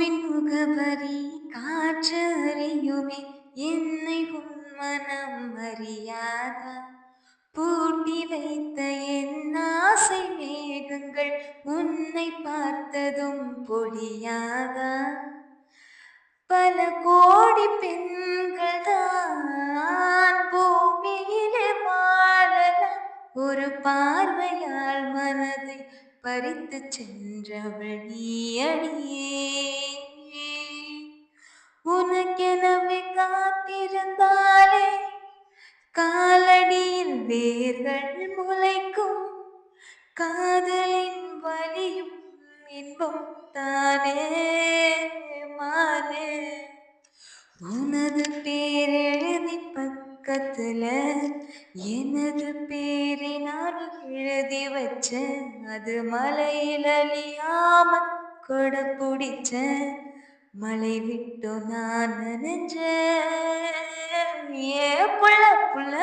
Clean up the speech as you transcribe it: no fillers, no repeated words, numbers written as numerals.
பூவின் முகவரி காற்று அறியுமே, என்னை உன் மனம் அறியாதா? பூட்டி வைத்த என் ஆசை மேகங்கள் உன்னை பார்த்ததும் பொழியாதா? பல கோடி பெண்கள் தான் பூமியிலே வாழலாம், ஒரு பார்வையால் மனதை பறித்து சென்றவள் நீயடியே. உனக்கெனவே காத்திருந்தாலே காலடியில் வேர்கள் முளைக்கும், காதலின் வலியும் இன்பம் தானே மானே. உனது பேர் எழுதி பக்கத்துல எனது பேரை நான் எழுதி வச்ச, அது மலையில் அழியாம கொட பிடிச்ச, மழை விட்டு நான் நனைஞ்ச. ஏ புள்ள புள்ள